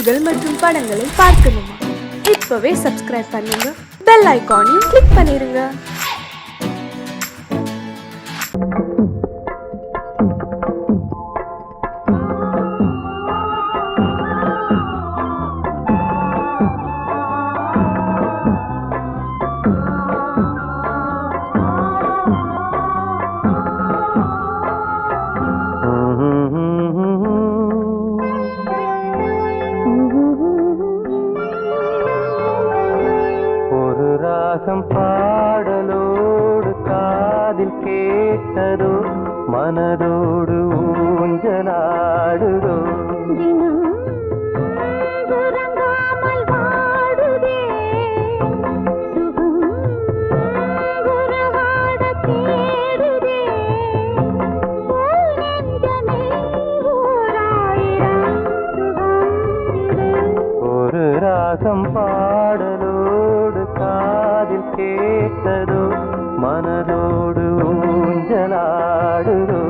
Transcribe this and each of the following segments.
பாடல்கள் மற்றும் படங்களை பார்க்கணுமா? இப்பவே சப்ஸ்கிரைப் பண்ணுங்க, பெல் ஐகானையும் கிளிக் பண்ணிருங்க. பாடலோடு காதில் கேட்டதோ மனதோடு ஊஞ்சலாடுதோ ஒரு ராகம் பாடலோடு காதில் கேட்டதோ மனதோடு ஊஞ்சலாடுதோ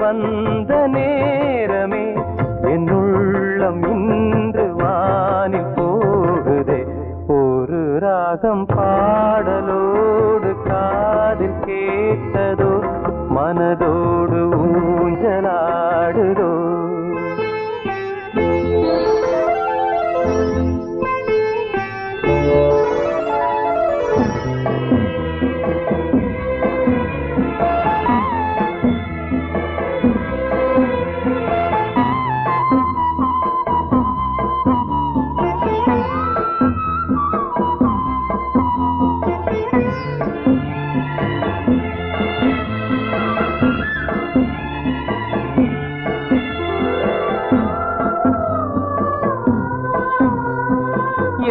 வந்த நேரமே என்னுள்ளம் இன்று வானில் போகுதே ஒரு ராகம் பாடலோடு காதில் கேட்டதோ மனதோடு ஊஞ்சலாடுதோ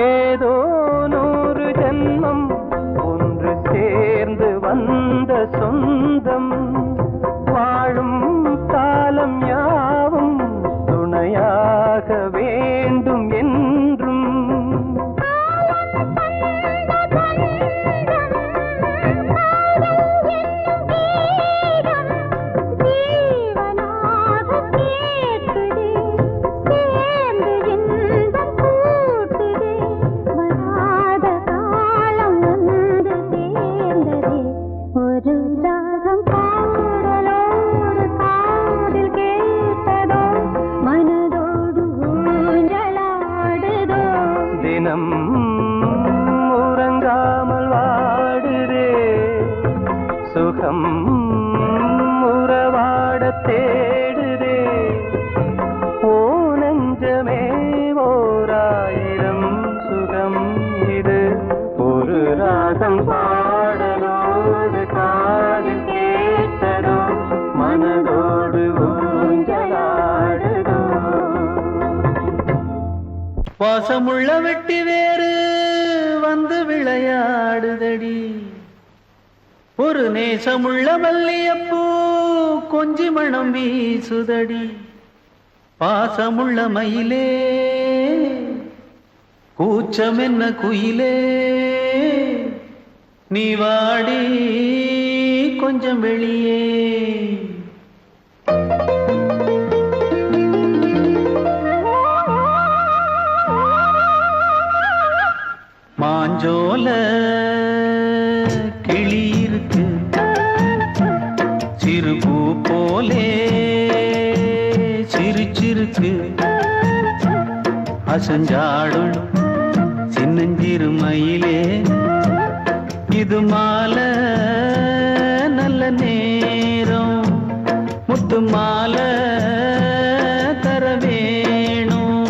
ஏதோ 100 ஜென்மம் ஒன்று சேர்ந்து வந்த சொந்தம் வாழும் காலம் யாவும் துணையாக வேண்டும் என்றும் தினம் உறங்காமல் வாடுதே சுகம் உறவாட தேடுதே ஓ நெஞ்சமே ஓராயிரம் சுகம் இது ஒரு ராகம் பாடலோடு காதில் கேட்டதோ மனதோடு ஊஞ்சலாடுதோ வாசமுள்ள வெட்டி வேறு வந்து விளையாடுதடி ஒரு நேசமுள்ள மல்லியப்பூ கொஞ்சி மணம் வீசுதடி பாசமுள்ள மயிலே கூச்சம் என்ன குயிலே நீ வாடி கொஞ்சம் வெளியே மாஞ்சோல கிளி இருக்கு சிறுபூ போலே சிரிச்சிருக்கு அசஞ்சாடும் சின்னஞ்சிறு மயிலே இது மாலை நல்ல நேரம் முத்து மாலை தர வேணும்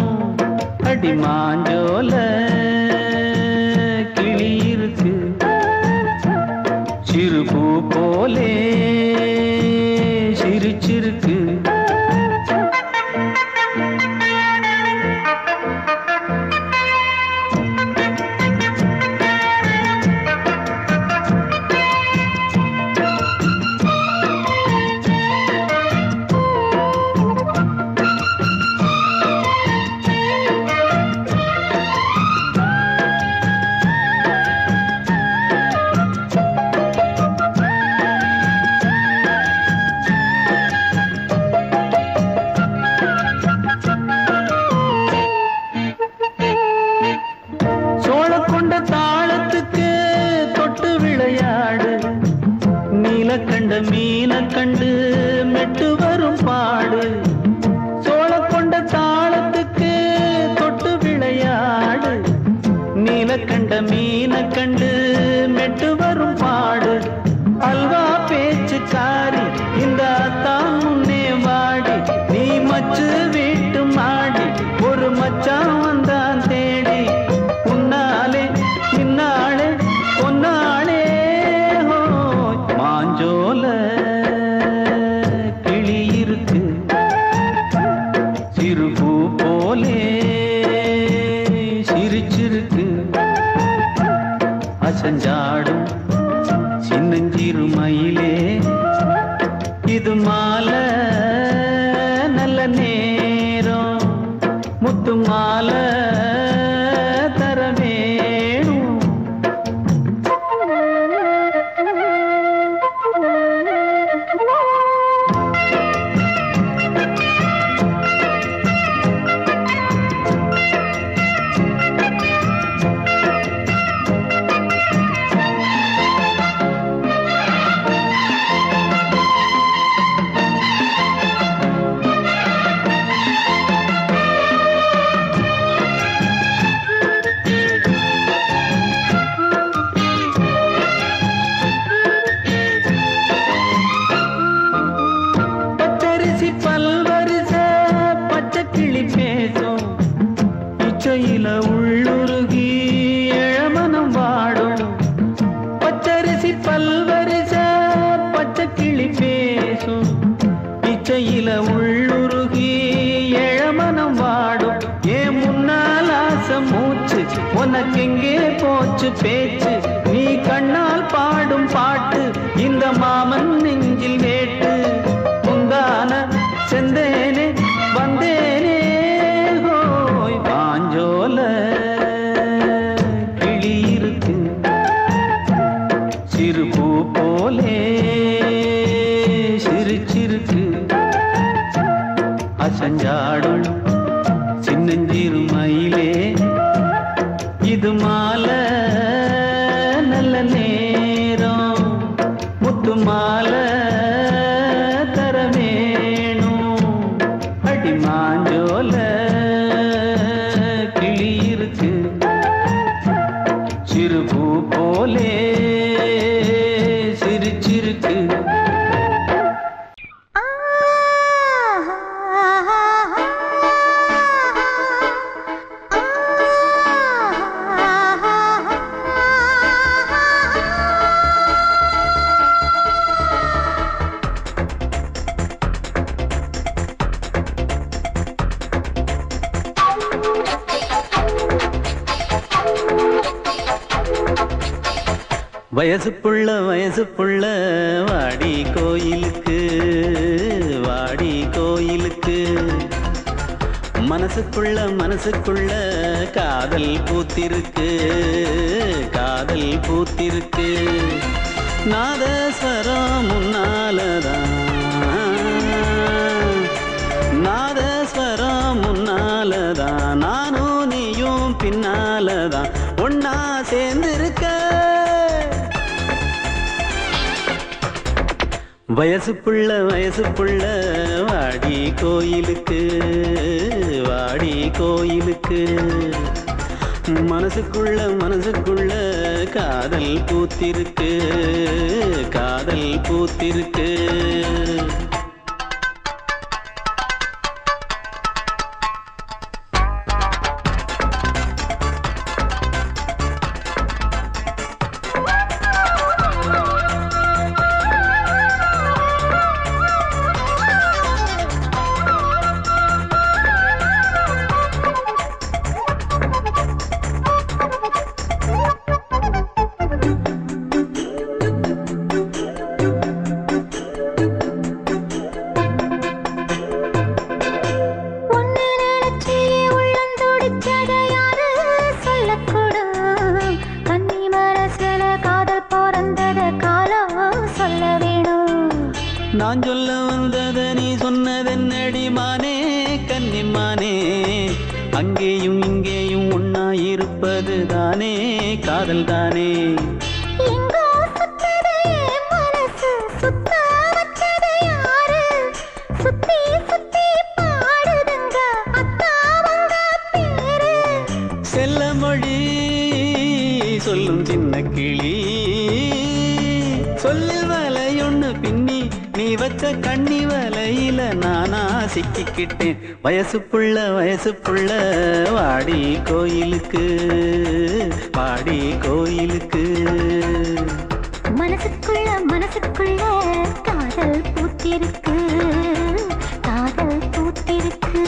அடி மாஞ்சோல கிளி இருக்கு சிறு பூ போலே சிரிச்சிருக்கு கண்ட மீன கண்டு மெட்டு வரும் பாடு சோழ கொண்ட தாளத்துக்கு தொட்டு விளையாடு நீல கண்ட மீன கண்டு மெட்டு வரும் பாடு அல்வா பேச்சுக்காரி இந்த தான் முன்னே வாடி நீ மச்சு வீட்டு மாடி ஒரு மச்சான் வந்தான் தேடி உன்னாலே இன்னாலே பொன்னாளே மாஞ்சோல கிளி இருக்கு சிறு பூ போலே சிரிச்சிருக்கு அசஞ்சாடும் சின்னஞ்சிறு மயிலே இது மாலை நல்ல நேரம் முத்து மாலை தர வேணும் இச்சையில உள்ளுருகி இளமனம் வாடும் பச்சரிசி பல்வரிச பச்சை கிளி பேசும் இச்சையில உள்ளுருகி இளமனம் வாடும் ஏன் முன்னால் ஆசை மூச்சு உனக்கெங்கே போச்சு பேச்சு நீ கண்ணால் பாடும் பாட்டு இந்த மாமன் நெஞ்சில் வேட்டு முந்தான செந்தேனே வந்தேனே மாஞ்சோல கிளி இருக்கு சிறு பூ போலே சிரிச்சிருக்கு அசஞ்சாடும் சின்னஞ்சிறு மயிலே இது மாலை நல்ல நேரம் முத்து மாலை தர வேணும் அடி மாஞ்சோல சிறு பூ போலே சிரிச்சிருக்கு வயசு புள்ள வாடி கோயிலுக்கு மனசுக்குள்ள காதல் பூத்திருக்கு நாதஸ்வரம் முன்னாலதான் நானும் நீயும் பின்னாலதான் ஒன்னா சேர்ந்திருக்க வயசு புள்ள வாடி கோயிலுக்கு வாடி கோயிலுக்கு மனசுக்குள்ள காதல் பூத்திருக்கு காதல் பூத்திருக்கு நான் சொல்ல வந்தத நீ சொன்னதென்னடி மானே கன்னிமானே அங்கேயும் இங்கேயும் ஒன்னா இருப்பது தானே காதல் தானே செல்ல மொழி சொல்லும் சின்ன கிளி சொல்லில் வலையொன்னு பின்னி நீ வச்ச கண்ணி வலையில நானா சிக்கிக்கிட்டேன் வயசு புள்ள வாடி கோயிலுக்கு வாடி கோயிலுக்கு மனசுக்குள்ள காதல் பூத்திருக்கு காதல் பூத்திருக்கு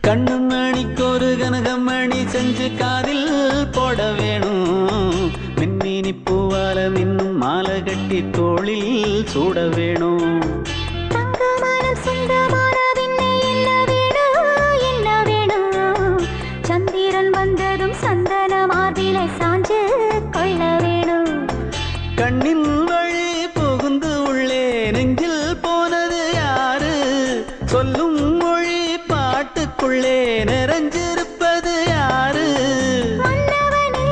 கண்ணு மணிக்கு ஒரு கனகமணி செஞ்சு காதில் போட வேணும் மின்மினி பூவால மின்னும் மாலை கட்டி தோளில் சூட வேணும் சந்திரன் வந்ததும் சந்தன மார்பிலை சாஞ்சு கொள்ள வேணும் கண்ணின் வழி புகுந்து உள்ளே நெஞ்சில் போனது யாரு சொல்லும் மொழி பாட்டுக்குள்ளே நிறைஞ்சிருப்பது யாரு மன்னவனே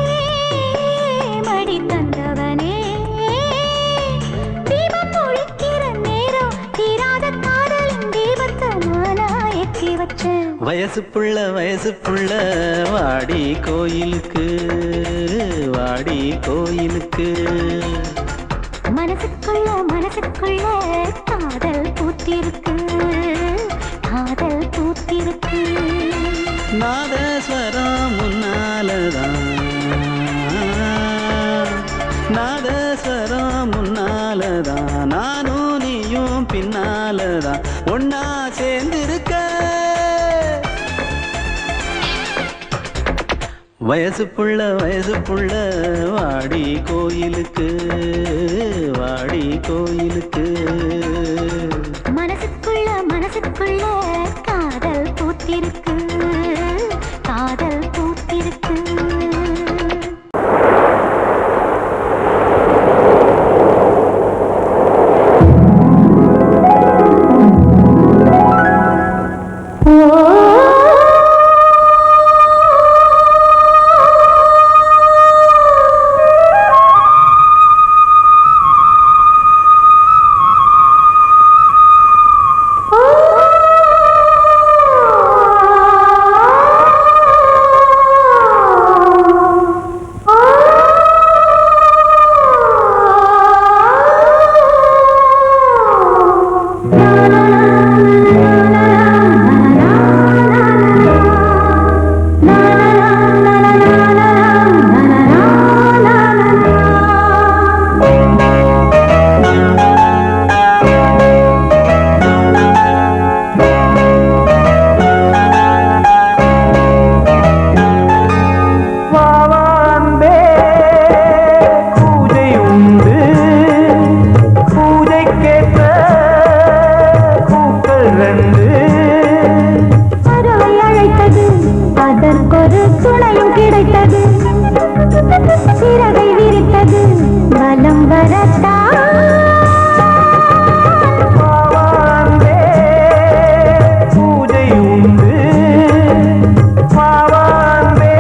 மடி தந்தவனே தீபம் ஒழிக்கிற நேரம் தீராத காதலின் தீபத்தை நானா ஏற்றி வச்சேன் வயசு புள்ள வாடி கோயிலுக்கு வாடி கோயிலுக்கு மனசுக்குள்ள காதல் பூத்திருக்கு காதல் பூத்திருக்கு நாதஸ்வரம் முன்னாலதான் நானும் நீயும் பின்னாலதான் ஒன்னா சேர்ந்திருக்க வயசு புள்ள வாடி கோயிலுக்கு வாடி கோயிலுக்கு மனசுக்குள்ள காதல் பூத்திருக்கு காதல் பூத்திருக்கு கிடைத்தது சிறகை விரித்தது வலம் வரத்தா பூஜை உண்டு பாவான்பே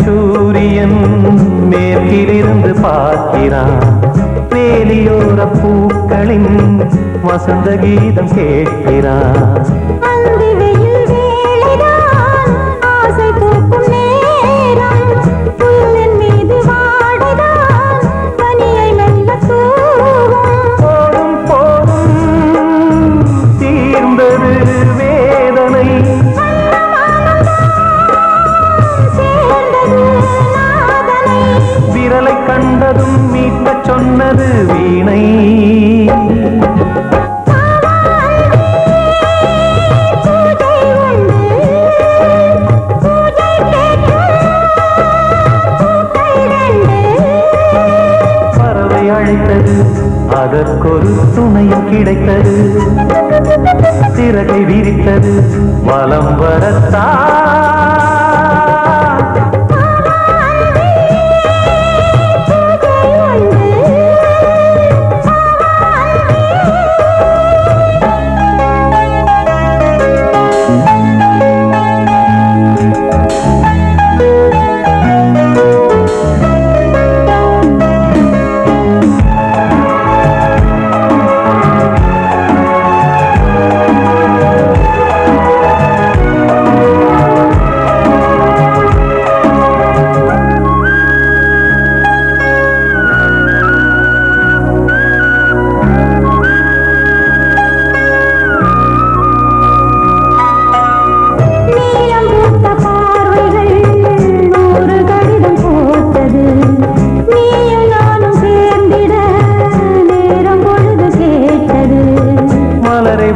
சூரியன் மேற்கிலிருந்து பார்க்கிறான் வேலியோர பூக்களின் வசந்த கீதம் கேட்கிறான் கண்டதும் மீட்ட சொன்னது வீணை பறவை அழைத்தது அதற்கொரு துணையும் கிடைத்தது சிறகை விரித்தது வலம் வரத்தா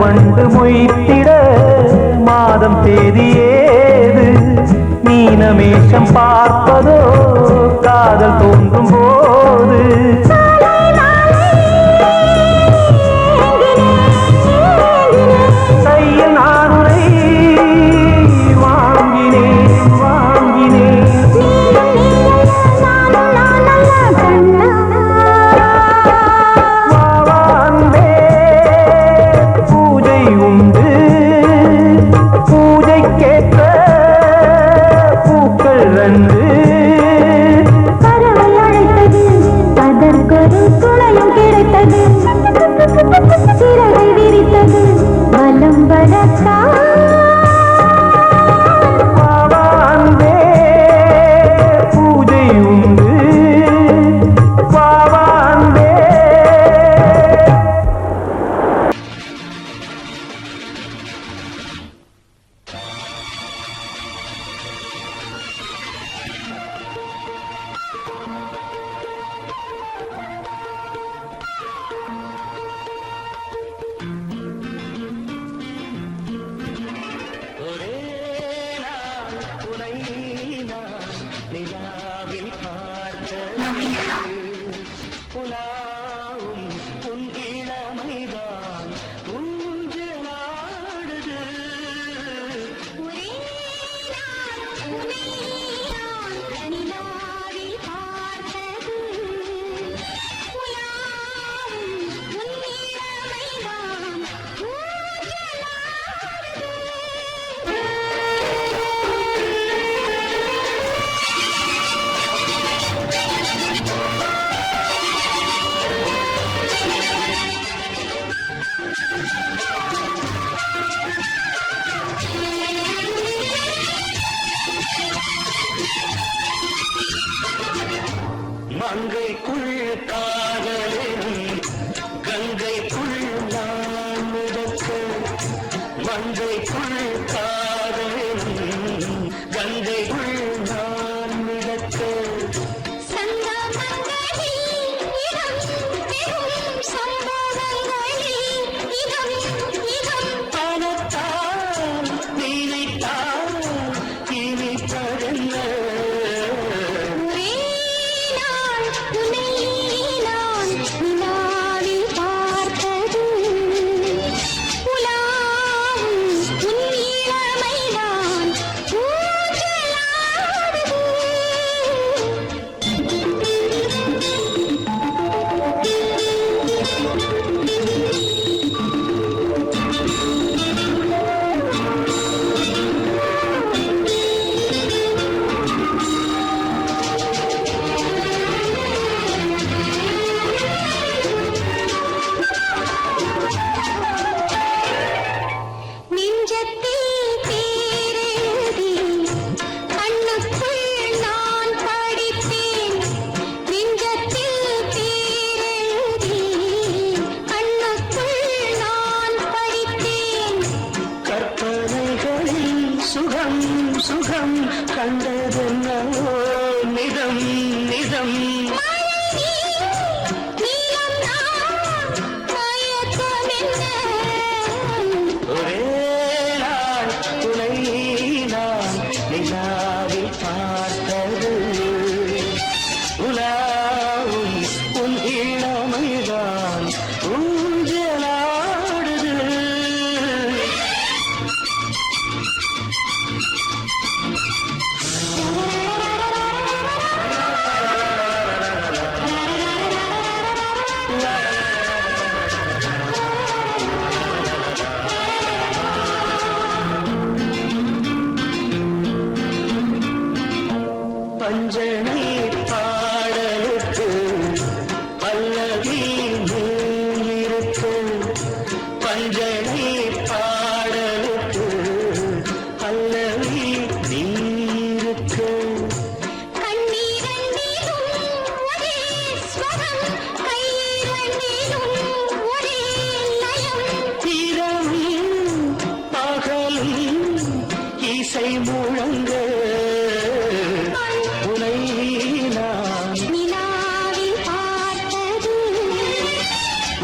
வண்டு மொய்த்திட மாதம் தேதி ஏது மீனமேஷம் பார்ப்பதோ காதல் தோன்றும் போது கையில் நானுரை வாங்கினேன் வாங்கினேன் சிறகை விரித்தது வலம் வரத்தா பாவான்பே பூஜை உண்டு பாவான்பே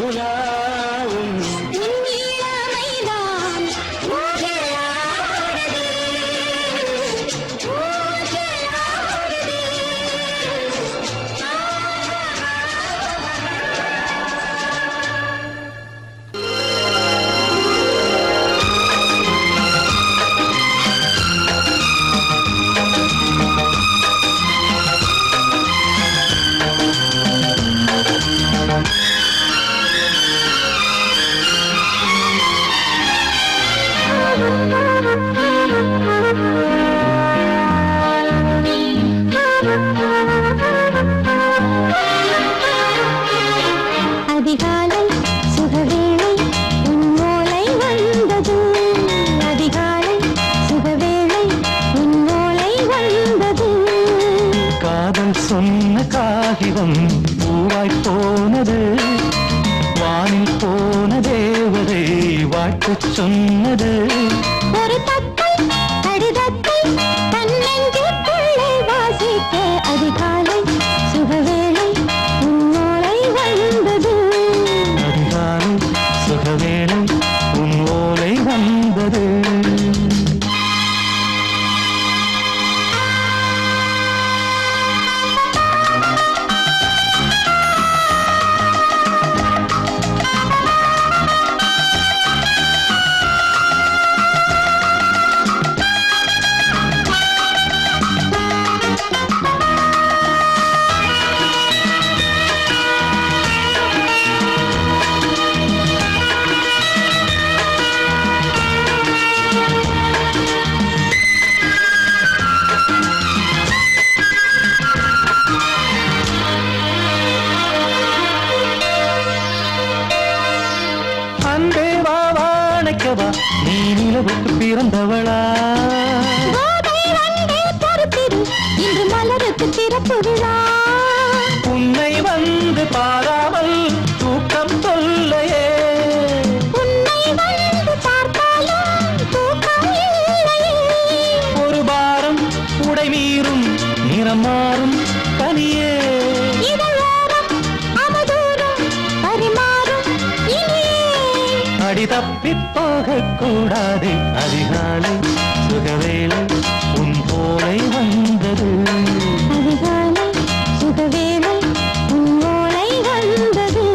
உலாவும் உன்னிழமைதான் ஊஞ்சலாடுது, ஊஞ்சலாடுது. அதிகாலை சுகவேளை உன் ஓலை வந்தது, அதிகாலை சுகவேளை உன் ஓலை வந்தது. காதல் சொன்ன காகிதம் பூவாய் போனது, வானில் போன தேவதை வாழ்த்துச் சொன்னது. ஒரு தத்தை கடிதத்தை தன்னெஞ்சுக்குள்ளே வாசிக்க, அதிகாலை சுகவேளை உன் ஓலை வந்தது. அதிகாலை சுகவேளை உன் ஓலை வந்தது. அன்பே வா வாழைக்கவா, நீ நிலவுக்கு பிறந்தவளா? கோதை வந்தே பொறுத்திரு, இன்று மலருக்கு திறப்பு விழா. உன்னை வந்து பாராமல் தூக்கம் தொல்லையே. உன்னை வந்து பார்த்தாலும் தூக்கம் இல்லையே. ஒரு பாரம் உடை மீறும் நிறம் மாறும் தனியே. இதழோரம் அவதூறும் பரிமாறும் இனியே. அடி தப்பிப் போகக் கூடாது, அதிகாலை சுகவேளை உன் போலை வந்தது. அதிகாலை சுகவேளை உன் ஓலை வந்தது.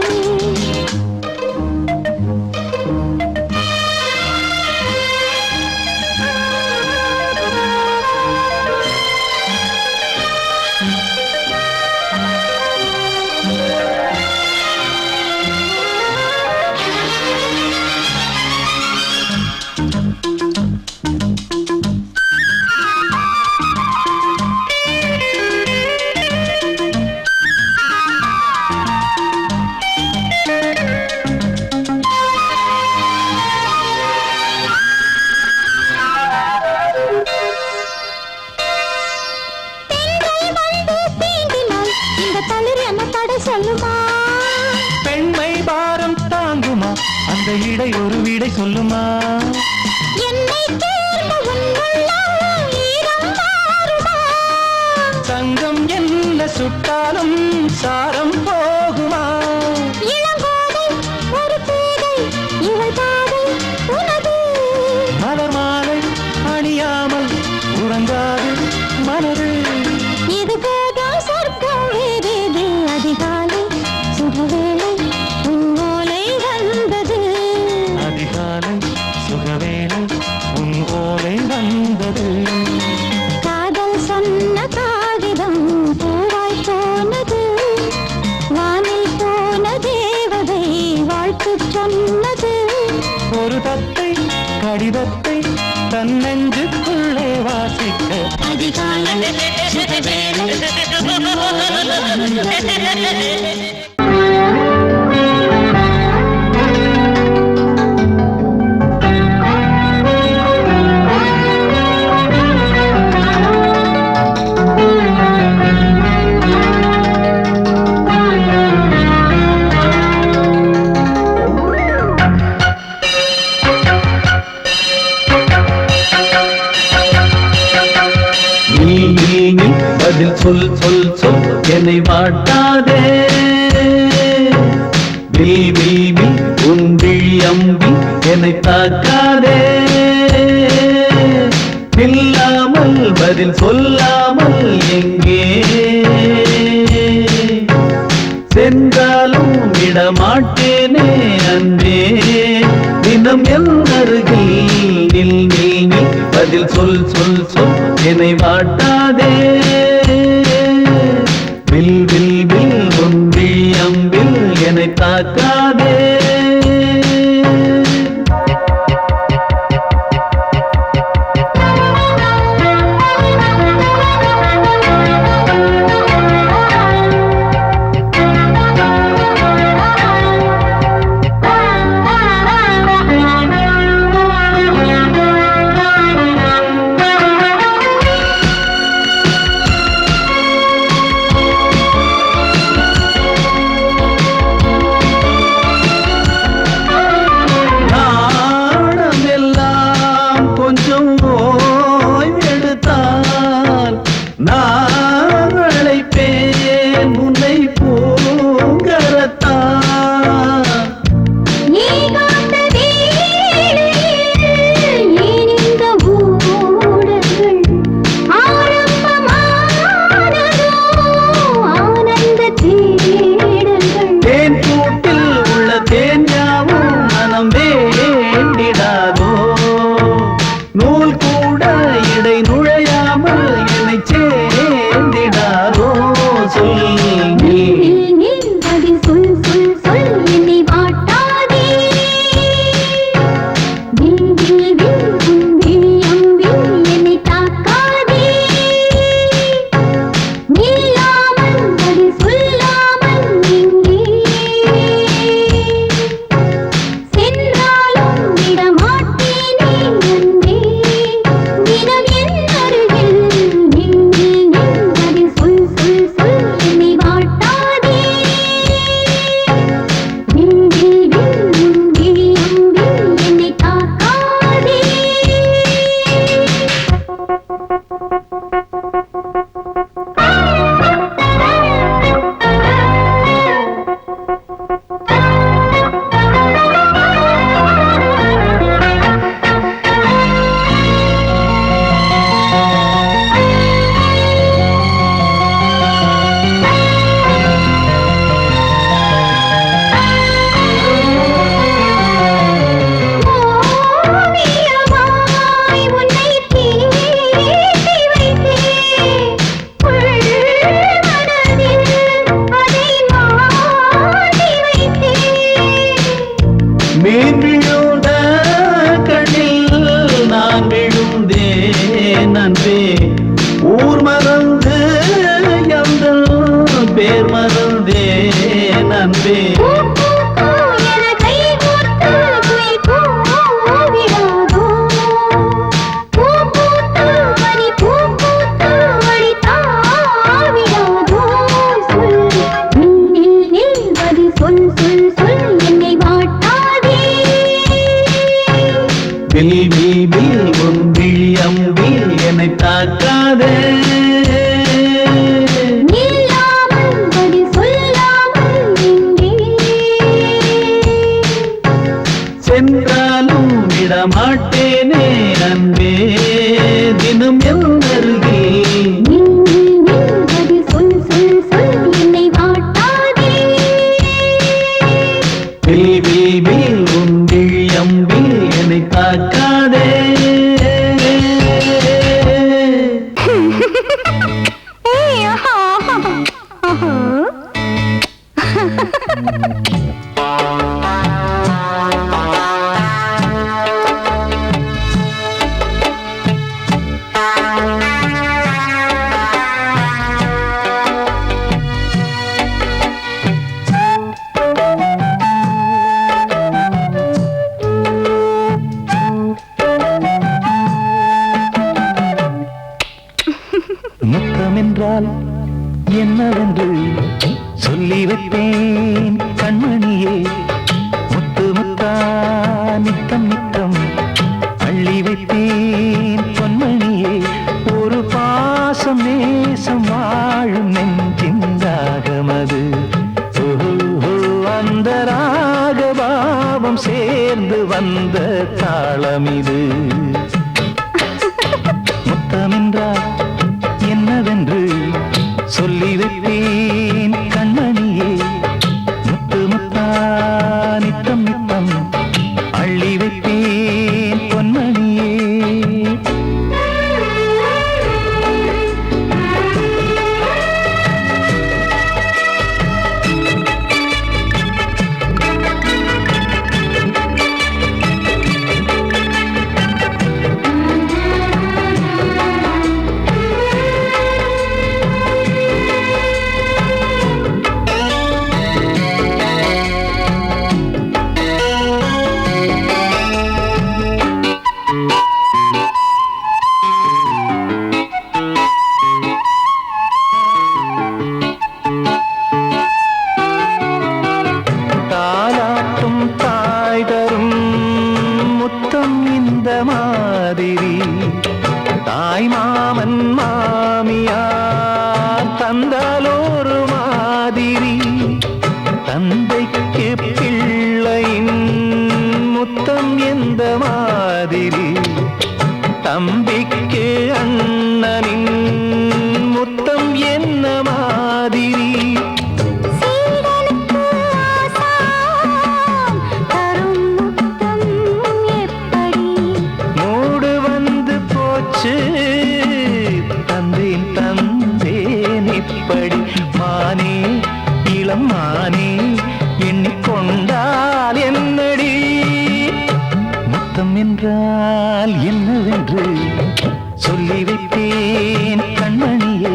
பெண்கள் வந்து தீண்டினால் இந்த தளிர் என்ன தடை சொல்லுமா? பெண்மை பாரம் தாங்குமா, அந்த இடை ஒரு விடை சொல்லுமா? என்னை தேர்ந்த உன் உள்ளம் ஈரம் மாறுமா? சங்கம் என்ன சுட்டாலும் சாரம் போகுமா? இளங்கோதை ஒரு பேதை, இவள் பாதை உனது. மலர் மாலை அணியாமல் உறங்காது மனது. இது போதும் சொர்க்கம் வேறேது, அதிகாலை சுகவேளை உன் ஓலை வந்தது. அதிகாலை சுகவேளை உன் ஓலை வந்தது. காதல் சொன்ன காகிதம் பூவாய் போனது, வானில் போன தேவதை வாழ்த்துச் சொன்னது. ஒரு தத்தை கடிதத்தை தன்னெஞ்சுக்குள்ளே வாசிக்க, அதிகாலை சுகவேளை உன் ஓலை வந்தது. பதில் சொல் சொல் சொல் என்னை வாட்டாதே, வில் வில் வில் உன் விழி அம்பி என்னை தாக்காதே, இல்லாமல் பதில் சொல்லாமல் எங்கே சென்றாலும் விடமாட்டேனே அன்பே, தினம் என் அருகில் நில் நில் நில், பதில் சொல் சொல் சொல் என்னை வாட்டாதே, வில் வில் வில் உன் விழி அம்பில் என்னை தாக்காதே. நான் அழைப்பேன் உன்னை பூங்கரத்தா, நீ காத்த வேளையில் ஏன் இந்த ஊடல்கள் ஆரம்பமானதோ ஆனந்த தேடல்கள், தேன் கூட்டில் உள்ள தேன் யாவும் மனம் வேண்டிடாதோ, நூல் கூட இடை நுழையாமல் என்னை சேர்ந்திடாதோ, சொல் பதில் சொல் சொல் சொல் என்னை வாட்டாதே, வில் வில் வில் உன் விழி அம்பில் என்னை தாக்காதே, நில்லாமல் பதில் சொல்லாமல் எங்கே சென்றாலும் விடமாட்டேனே அன்பே, தினம் என் அருகில் நில் நில் நில், பதில் சொல் சொல் சொல் என்னை வாட்டாதே, வில் வில் வில் உன் விழி அம்பில் என்னை தாக்காதே. ஓவியமாய் உன்னை தீட்டி வைத்தேன், உள் மனதில் அதை மாட்டி வைத்தேன், மீன் விழுந்த கண்ணில் நான் விழுந்தேன் அன்பே, ஊர் மறந்து எந்தன் பேர் மறந்தேன் அன்பே, பூ பூ பூ என கை கோர்த்து குயில் கூவிடாதோ, பூ பூத்து மணி பூ பூத்து வழி தாவிடாதோ, சொல் நில் நில் நில், பதில் சொல் சொல் சொல் என்னை வாட்டாதே, வில் வில் வில் உன் விழி அம்பில் என்னை தாக்காதே, நில்லாமல் பதில் சொல்லாமல் எங்கே சென்றாலும் விடமாட்டேனே அன்பே, தினம் என் அருகில் நில் நில் நில், பதில் சொல் சொல் சொல் என்னை வாட்டாதே, வில் வில் வில் உன் விழி அம்பில் என்னை தாக்காதே. ஏய் ஆஹா ஆஹா. முத்தம் என்றால் என்னவென்று சொல்லி வைப்பேன் கண்மணியே, முத்து முத்தா நித்தம் நித்தம் அள்ளி வைப்பேன் பொன்மணியே, ஒரு பாசம் நேசம் வாழும் நெஞ்சின் ராகமது, ஓஹோ அந்த ராகபாவம் சேர்ந்து வந்த தாளம் இது. முத்தமென்றால் என்னவென்று சொல்லி வைப்பேன் கண்மணியே. முத்து முத்தா நித்தம் நித்தம் அள்ளி வைப்பேன் பொன்மணியே. தாய் மாமன் மாமியார் தந்தாலோரு மாதிரி. தந்தைக்கு பிள்ளையின் முத்தம் எந்த மாதிரி. தம்பிக்கு அண்ணனின் முத்தம் என்ன மாதிரி. தந்தேன் தந்தேன் இப்படி மானே இளம் மானே எண்ணிக்கொண்டால் என்னடி. முத்தம் என்றால் என்னவென்று சொல்லி வைப்பேன் கண்மணியே.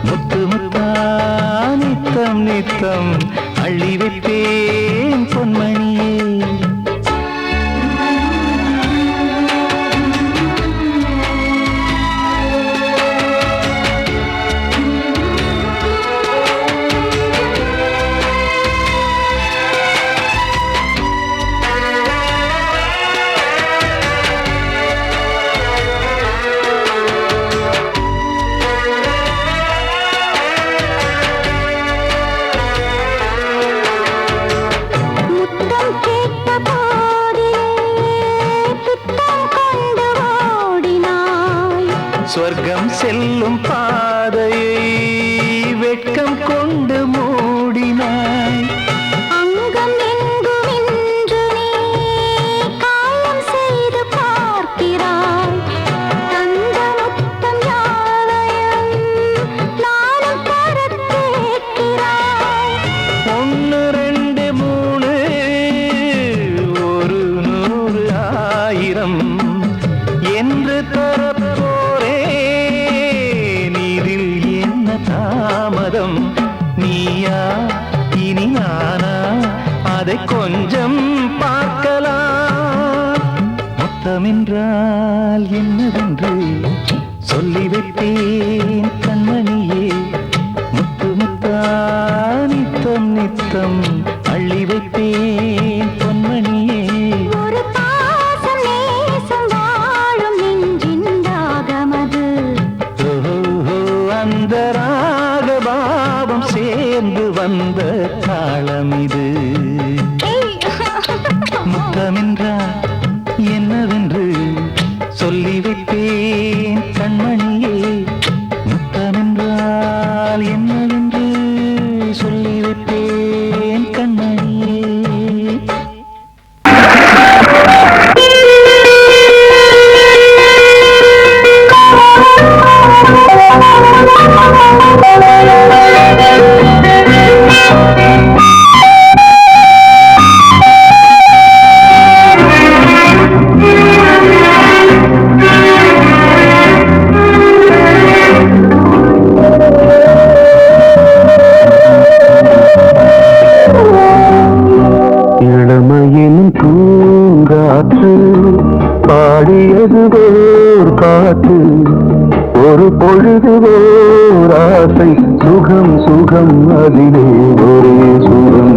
முத்து முத்தா நித்தம் நித்தம் அள்ளி வைப்பேன் பொன்மணியே. சொர்க்கம் செல்லும் பாதையை வெட்கம் கொண்டு மூடினாய். அங்கம் எங்குமென்று நீ காயம் செய்து பார்க்கிறாய். தந்த முத்தம் யாவையும் நானும் தரக் கேட்கிறாய். 1 2 3 1 100 1000 என்று தாமதம். நீயா இனி நானா அதை கொஞ்சம் பார்க்கலாம். முத்தமென்றால் என்னவென்று சொல்லி வைப்பேன் கண்மணியே. முத்து முத்தா நித்தம் நித்தம் அள்ளி வைப்பேன் பொன்மணியே. ஒரு பாசம் நேசம் வாழும் நெஞ்சின் ராகமது. அந்த ராகபாவம் சேர்ந்து வந்த தாளம் இது. முத்தமென்றால் என்னவென்று சொல்லி வைப்பேன் கண்மணியே. முத்தமென்றால் என்னவென்று சொல்லி வைப்பேன் கண்மணியே. இளமையின் பூங்காற்று பாடியது ஓர் பாட்டு. ஒரு பொழுது ஓர் ஆசை சுகம் சுகம் அதிலே ஒரே சுகம்.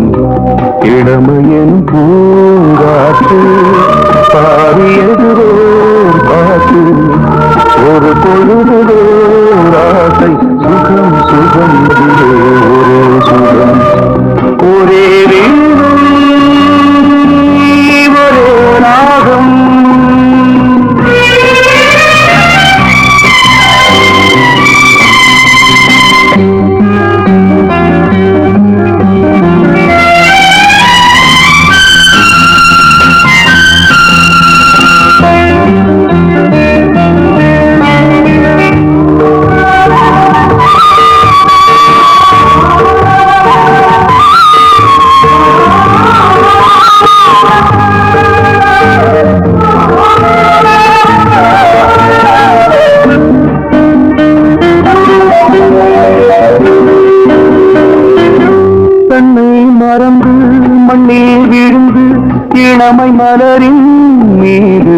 இளமையின் பூங்காற்று பாடியது ஓர் பாட்டு. ஒரு பொழுது ஓர் ஆசை சுகம் சுகம் அதிலே ஒரே சுகம். ஒரே மறந்து மண்ணில் விழுந்து இளமை மலரின் மீது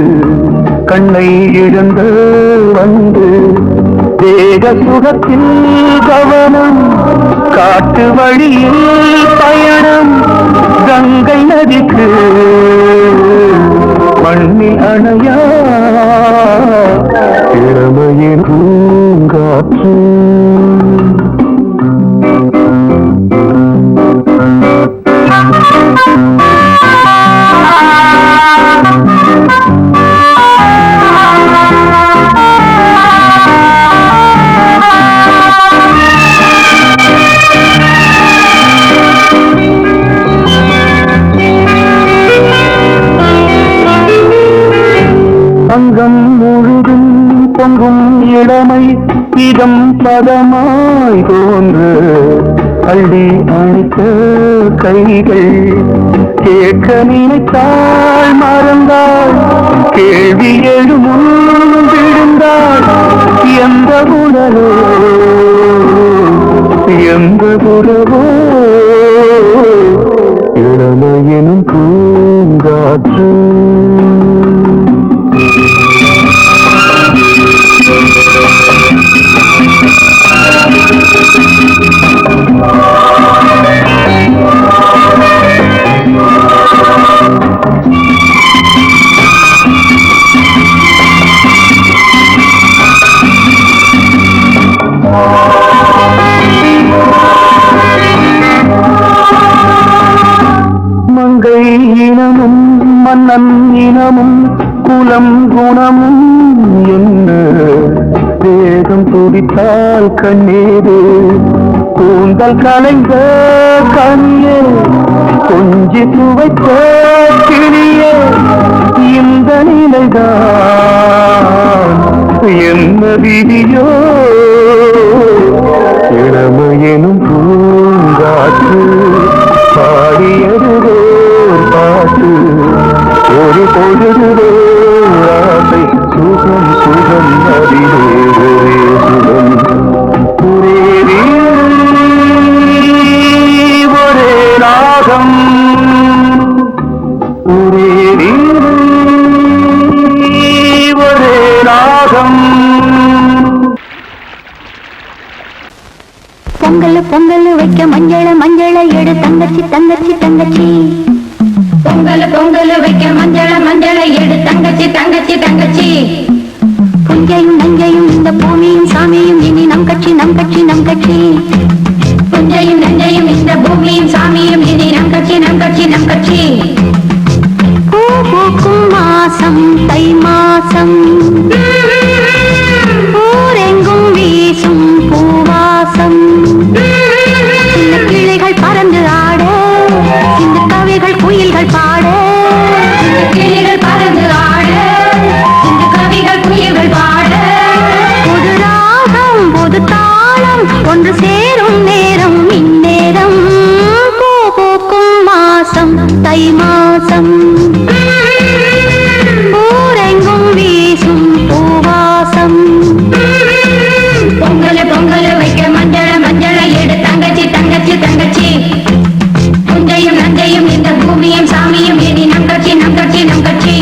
கண்ணை இழந்து வந்து தேக சுகத்தில் கவனம் காட்டு வழியில் பயணம் கங்கை நதிக்கு மண்ணில் அணையா இளமையின் பூங்காற்று அங்கம் முழுதும் பொங்கும் இளமை இதம் பதமாய் தோன்று அள்ளி அணைத்த கைகள் கேட்க நினைத்தாள் மறந்தாள் கேள்வி எழுமுன் விழுந்தாள் எந்த உணரோ எந்த உறவோ இளமையெனும் பூங்காற்று மங்கை இனமும் மன்னன் இனமும் குலம் குணமும் என்ன வேகம் துடித்தால் கண்ணீரு கூந்தல் கலைந்த கனியே கொஞ்சி துவைத்த கிளியே இந்த நிலைதான் என்ன விதியோ இளமையெனும் பூங்காற்று பாடியதுவே பாட்டு ஒரு பொழுதுவே ஆசை சுகம் சுகம் அதிலே ஒரே சுகம் ஒரே ஒரே ராகம் ஒரே ஒரே ராகம் பொங்கல் பொங்கல் வைக்க மஞ்சள மஞ்சள எடு தங்கச்சி தங்கச்சி தங்கச்சி பொங்கல் பொங்கல் வைக்க மஞ்சள மஞ்சள எடு தங்கச்சி தங்கச்சி தங்கச்சி புஞ்சையும் நஞ்சையும் இந்த பூமியும் சாமியும் இனி நம் கட்சி நம் கட்சி நம் கட்சி புஞ்சையும் நஞ்சையும் இந்த பூமியும் சாமியும் இனி நம் கட்சி நம் கட்சி நம் கட்சி பூ பூக்கும் மாசம் தை மாசம் ஊரெங்கும் வீசும் பூவாசம் சின்ன கிளைகள் பறந்து ஆட இந்த கவிகள் குயில்கள் பாட இந்த கிளைகள் பறந்து ஆட இந்த கவிகள் குயில்கள் பாட புது ராகம் புது தாளம் ஒன்று சேரும் நேரம் இந்நேரம் பூ பூக்கும் மாசம் தை மாசம் ஊரெங்கும் வீசும் பூவாசம் பொங்கல் பொங்கல் வைக்க மஞ்சள மஞ்சள எடு தங்கச்சி தங்கச்சி தங்கச்சி புஞ்சையும் நஞ்சையும் இந்த பூமியும் சாமியும் இனி நம் கட்சி நம் கட்சி நம் கட்சி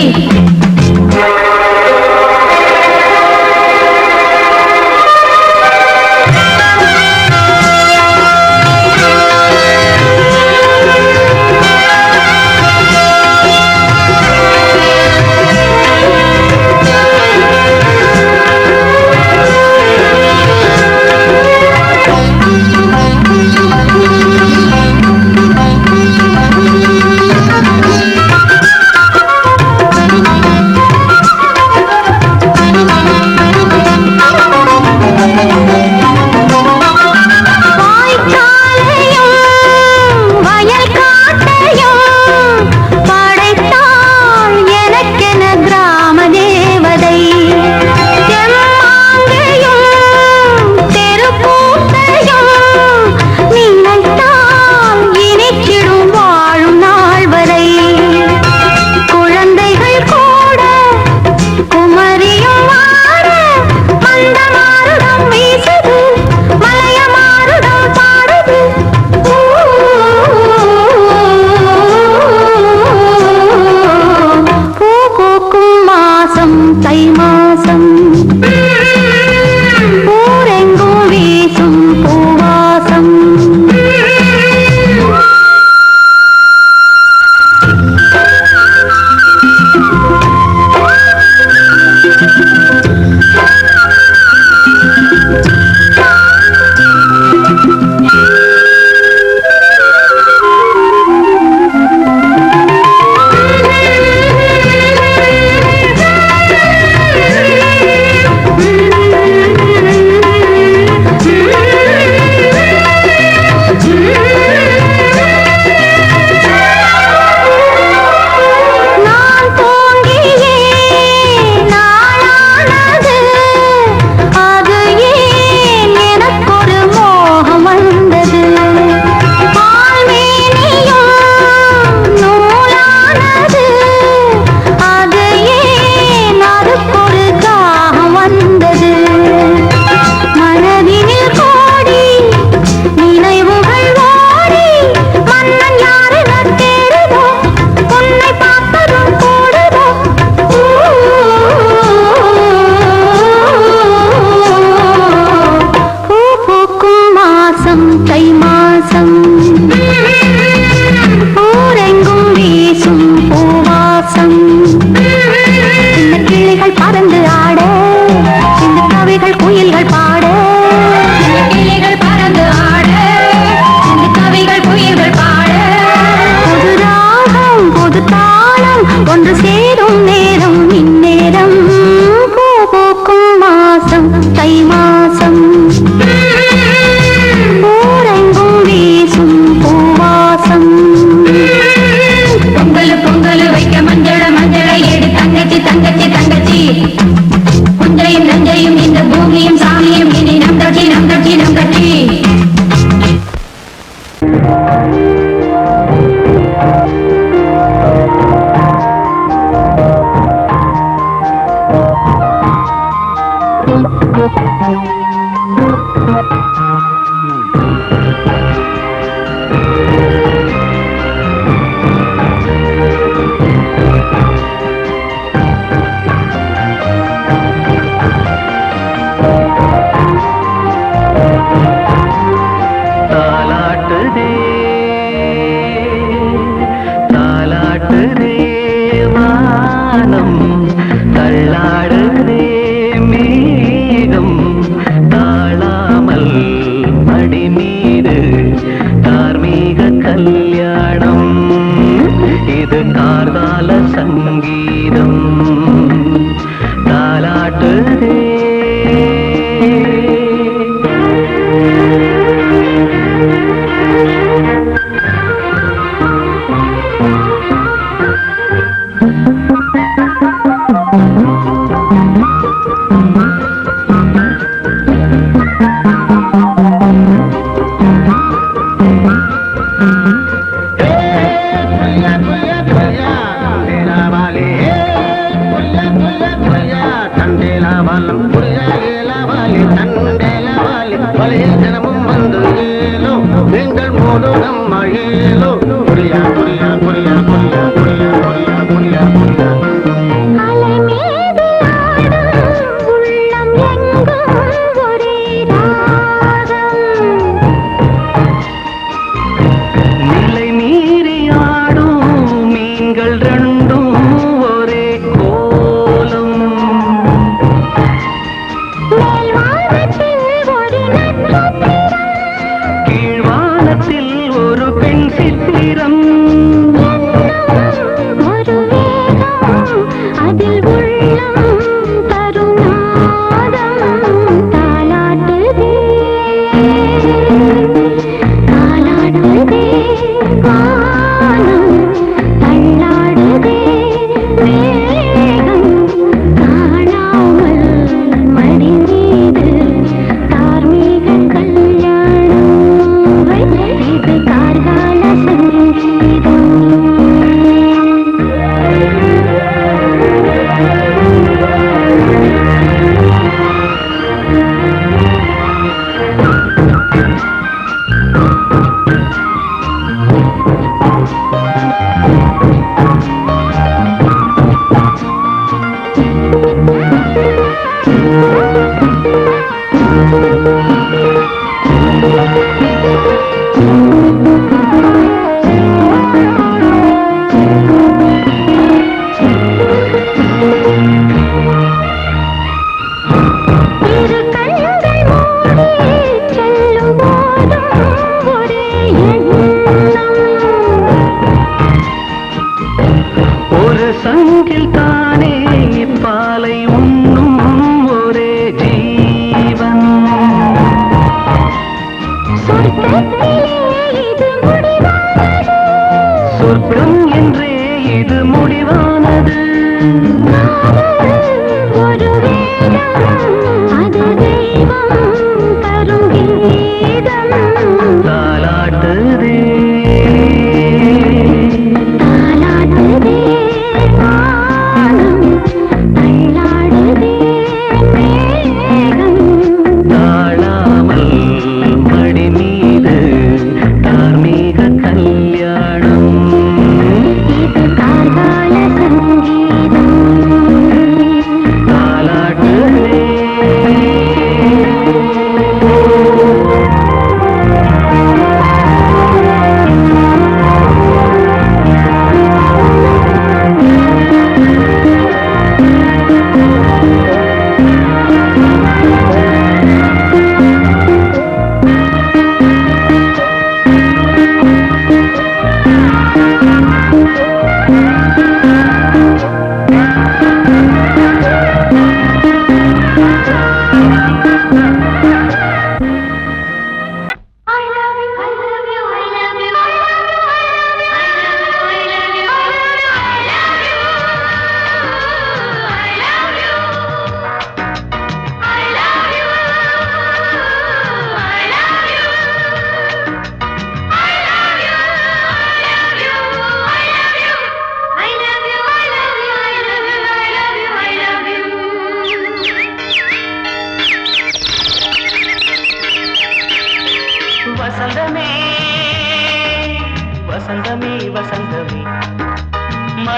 தாலாட்டுதே வானம், தள்ளாடுதே மேகம், தாழாமல் மடி மீது தார்மீக கல்யாணம். இது கார்கால சங்கீதம் தாலாட்டுதே. தினமும் வந்து ஏலோ எங்கள் மோது நம்ம ஏலோ புரியா புரியா புரியா புரியா புரியா புரியா புரியா புரியா. அலை மீது ஆடும் உள்ளம் எங்கும் ஒரே ராகம். நிலை மீறி ஆடும் மீன்கள் ரெண்டும் ஒரே கோலம். மேல்வானத்தில் ஒரு நட்சத்திரம், கீழ்வானத்தில் ஒரு பெண் சித்திரம். ஒரு வேகம் அதில் உள்ளம் தருநாதம். தாலாட்டுதே தாலாடுதே வானம், தள்ளாடுதே மேகம், காணாமல் மடி மீது தார்மீக கல்யாணம். இது கார்கால சங்கீதம். இரு கண்கள் மூடி செல்லும் போதும் ஒரே எண்ணம். ஒரு சங்கில் தானே பாலை உண்ணும் ஒரே ஜீவன். சொர்க்கத்திலே இது முடிவானது. சொர்க்கம் என்றே இது முடிவானது. ஒரு வேதம் அது தெய்வம் தரும் கீதம். தாலாட்டுதே தாலாட்டுதே வானம், தள்ளாடுதே மேகம், தாழாமல் மடி மீது தார்மீக கல்யாணம். இது கார்கால சங்கீதம். தாலாட்டுதே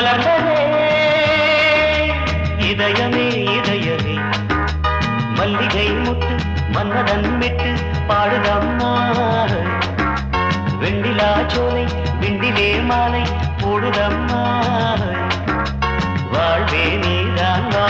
மலர்ந்ததே இதயமே இதயமே மல்லிகை முட்டு மன்னதன் விட்டு பாடுதம்மா வெண்ணிலா சோலை விண்டிலே மாலை போடுதம்மா வாழ்வே நீதான் வா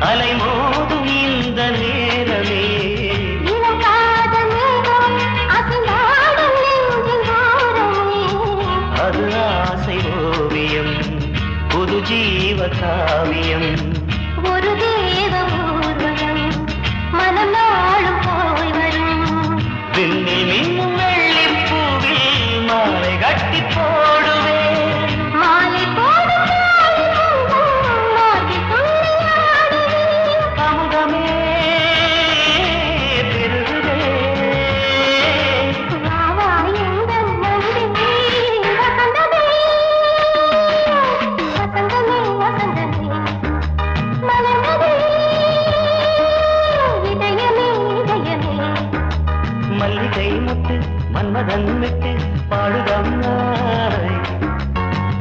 அலைமோதும் இந்த நேரமே அது ஆசை ஓவியம் புது ஜீவ காவியம் ஒரு தேவ ஊர்வலம் மனம் நாளும் போய் வரும் விண்ணில் மின்னும் வெள்ளி பூவில் மாலை கட்டி போடுவேன் மாலை போடும் மல்லிகை முட்டு மன்மதன் விட்டு பாடுதம்மா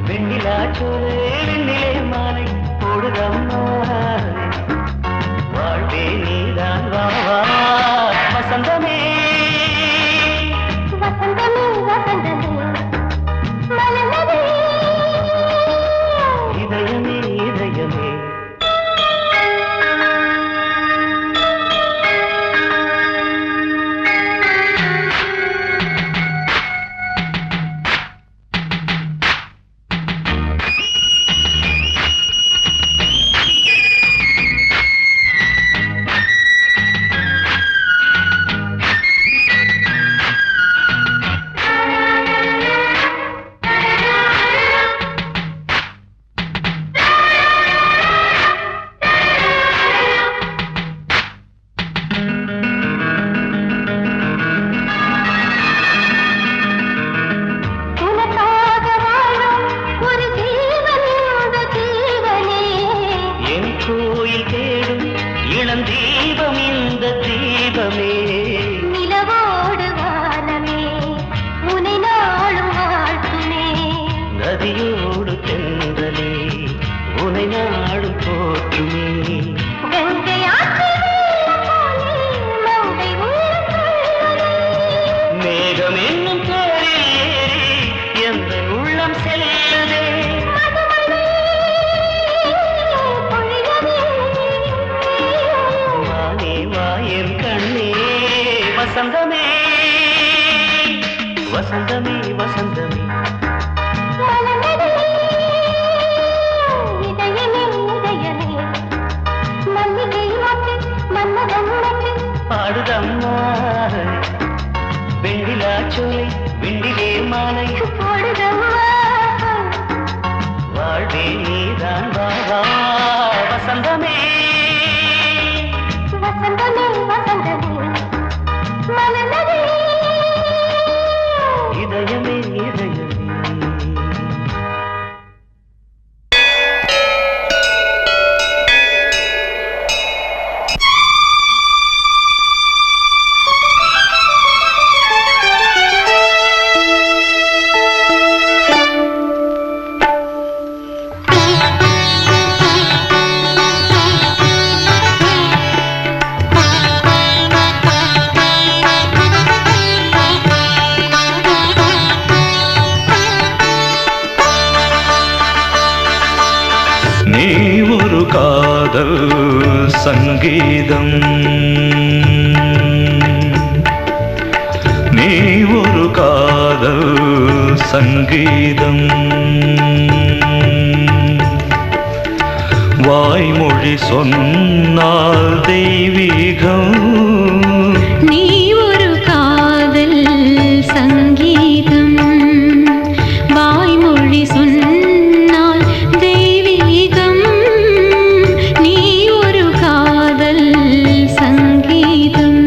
வெண்ணிலா சோலை வெண்ணிலே மாலை போடுதம்மா வாழ்வே நீதான் வா வசந்தமே வசந்தமே வசந்தமே மலர்ந்ததே இதயமே இதயமே இளம் தீபம் இந்த தீபமே நிலவோடு வானமே உனை நாளும் வாழ்த்துமே நதியோடு தென்றலே உனை நாளும் போற்றுமே கங்கை மேகம் என்னும் பேரில் ஏறி எந்த உள்ளம் செல்லுதே வசந்தமே வசந்தமே வசந்தமே இதயமே இதயமே மல்லிகை மாட்டு மன்மதன் விட்டு பாடுதம்மா வெண்ணிலா சோலை வெண்டிலே மாலை போடுதம்மா வாழ்வே நீதான் வா வசந்தமே வசந்தமே வசந்தமே மலர்ந்ததே இதயமே இதயமே நீ ஒரு காதல் சங்கீதம் நீ ஒரு காதல் சங்கீதம் வாய்மொழி சொன்னால் தெய்வீகம் நீ ஒரு காதல் சங்கீதம் வாய்மொழி சொன்னால் தெய்வீகம் நீ ஒரு காதல் சங்கீதம்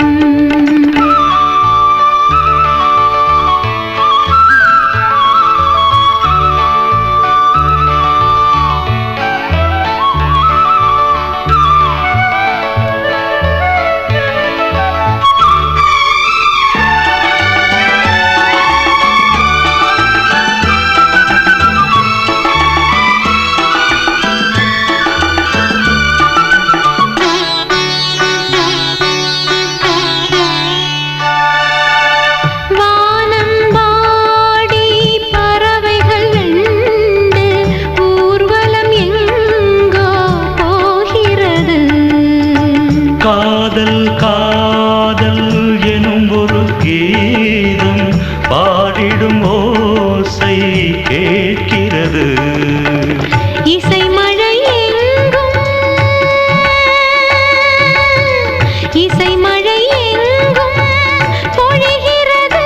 காதல் காதல் எனும் ஒரு கீதம் பாடிடும் ஓசை கேட்கிறது இசை மழை எங்கும் இசை மழை எங்கும் பொழிகிறது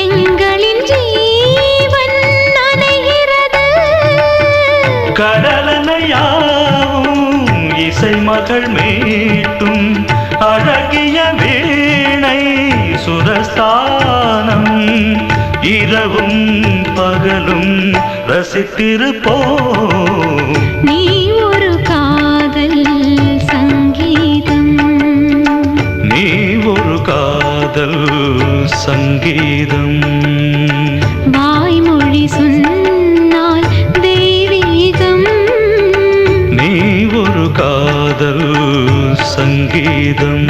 எங்களின் ஜீவன் நனைகிறது கடலனையாவும் இசை மகள் மீட்டும் அழகிய வீணை சுரஸ்தானம் இரவும் பகலும் ரசித்திருப்போம் நீ ஒரு காதல் சங்கீதம் நீ ஒரு காதல் சங்கீதம் வாய்மொழி சொன்னால் தெய்வீகம் நீ ஒரு காதல் சங்கீதம்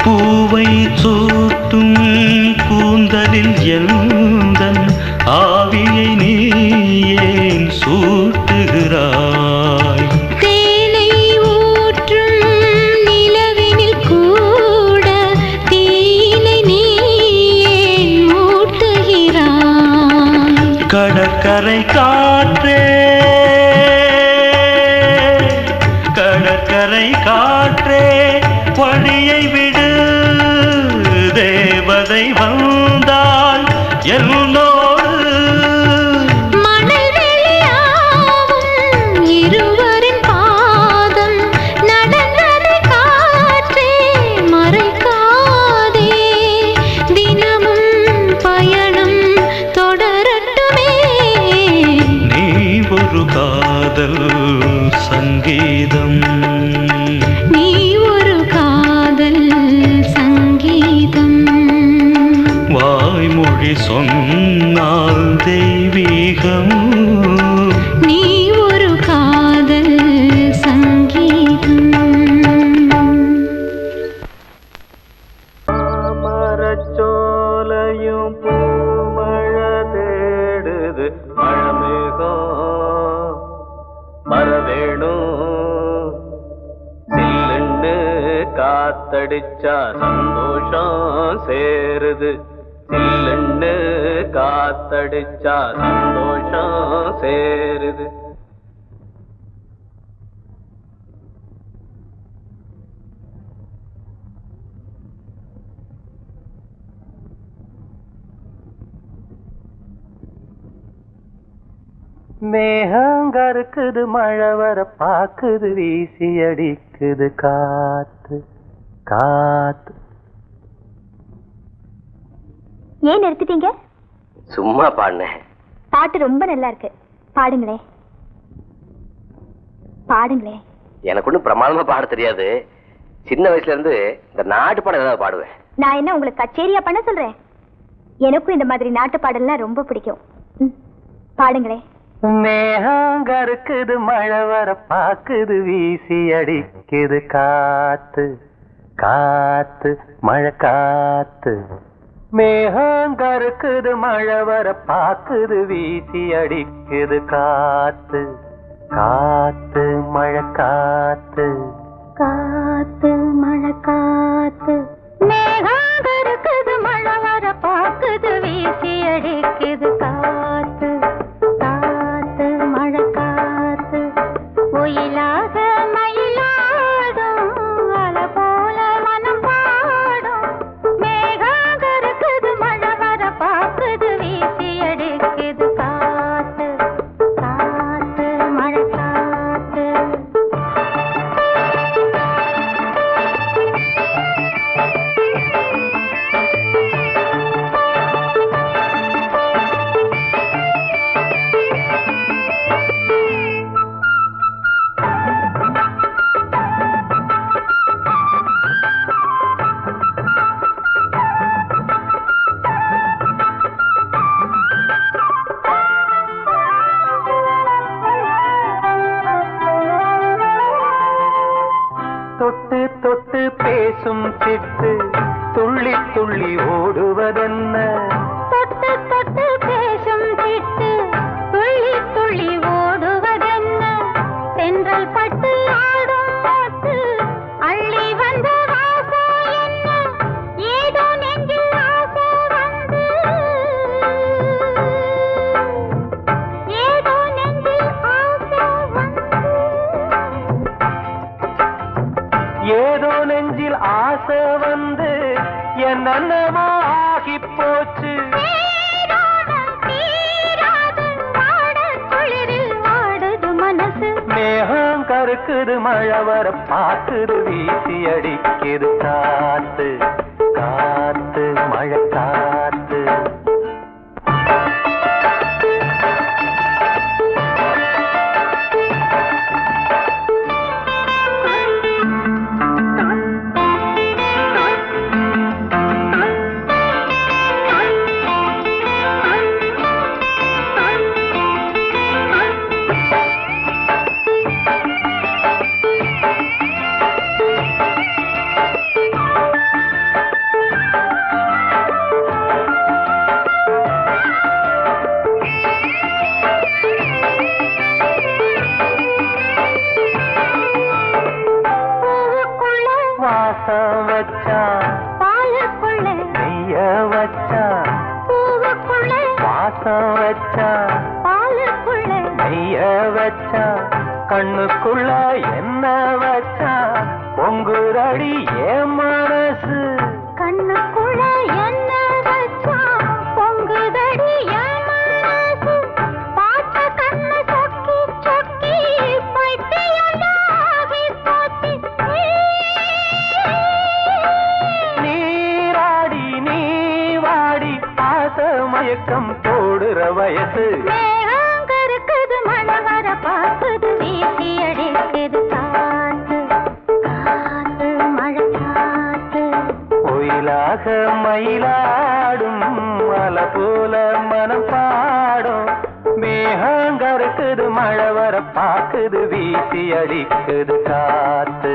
பூவை சூட்டும் கூந்தலில் எந்தன் ஆவியை நீ ஏன் சூட்டுகிறாய் தேனை ஊற்றும் நிலவினில் கூட தீனை நீ ஏன் மூட்டுகிறாய் கடற்கரை காற்றே கடற்கரை காற்றே வழியை விடு தேவதை வந்தால் என்னோடு மணல் வெளியாகும் இருவரின் பாதம் நடந்ததை காற்றே மறைக்காதே தினமும் பயணம் தொடரட்டுமே நீ ஒரு காதல் சங்கீதம் நீ ஒரு காதல் சங்கீதம் வாய்மொழி சொன்னால் தெய்வீகம் நீ ஒரு காதல் சங்கீதம் மரச்சோலையும் பூமழை தேடுது மழமேகம் மர வேணும் சில்லுன்னு காத்தடிச்சா சந்தோஷம் சேருது சில்லுன்னு காத்தடிச்சா சந்தோஷம் சேருது மேகங்க இருக்குது மழை வர பாக்குது வீசி அடிக்குது காத்து காத்து. ஏன் நிறுத்திட்டீங்க? சும்மா பாடினேன். பாட்டு ரொம்ப நல்லா இருக்கு, பாடுங்களே பாடுங்களே. எனக்கு ஒன்றும் பிரமாதமா பாட தெரியாது. சின்ன வயசுல இருந்து இந்த நாட்டு பாடம் ஏதாவது பாடுவேன். நான் என்ன உங்களுக்கு கச்சேரியா பண்ண சொல்றேன்? எனக்கும் இந்த மாதிரி நாட்டு பாடல்லாம் ரொம்ப பிடிக்கும். பாடுங்களே. மேகங்கருக்குது மழை வர பாக்குது வீசி அடிக்குது காத்து காத்து மழை காத்து மேகங்கருக்குது மழை வர பாக்குது வீசி அடிக்குது காத்து காத்து மழை காத்து காத்து மழை காத்து மேகங்கருக்குது மழை வர பாக்குது வீசி அடிக்குது காத்து காத்து மழை காத்து ஒயிலாக மயிலாடும் அலை போல மனம் பாடும் மேகங்கருக்குது மழை வர பாக்குது வீசி அடிக்குது காத்து காத்து மழை காத்து தொட்டு தொட்டு பேசும் சிட்டு துள்ளி துள்ளி ஓடுவதென்ன தொட்டு தொட்டு பேசும் சிட்டு துள்ளி துள்ளி ஓடுவதென்ன தென்றல் பட்டு ஆடும் பாட்டு அள்ளி வந்த வாசம் என்ன ஏதோ நெஞ்சில் ஆசை வந்து ஏதோ நெஞ்சில் ஆசை வந்து ஏதோ நெஞ்சில் ஆசை வந்து என்னென்னமோ ஆகி போச்சு மேகம் கருக்குது மழை வர பாக்குது வீசி அடிக்குது காத்து காத்து மழை காத்து வாசம் வச்சா பாலுக்குள்ள நெய்ய வச்சா பூவுக்குள்ள வாசம் வச்சா பாலுக்குள்ள நெய்ய வச்சா கண்ணுக்குள்ள என்ன வச்சா பொங்குரடி ஏன் மனசு கண்ணுக்குள்ள என்ன வச்சா பொங்குதடி என் மனசு பார்த்த கண்ணு சொக்கி சொக்கி பைத்தியமாகி போச்சு நீராடி நீ வாடி ஆசை மயக்கம் போடுற வயசு மேகங்கருக்குது மழை வர பாக்குது வீசி அடிக்குது காத்து காத்து மழை காத்து ஒயிலாக மயிலாடும் அலை போல மனம் பாடும் மேகங்கருக்குது மழை வர பாக்குது வீசி அடிக்குது காத்து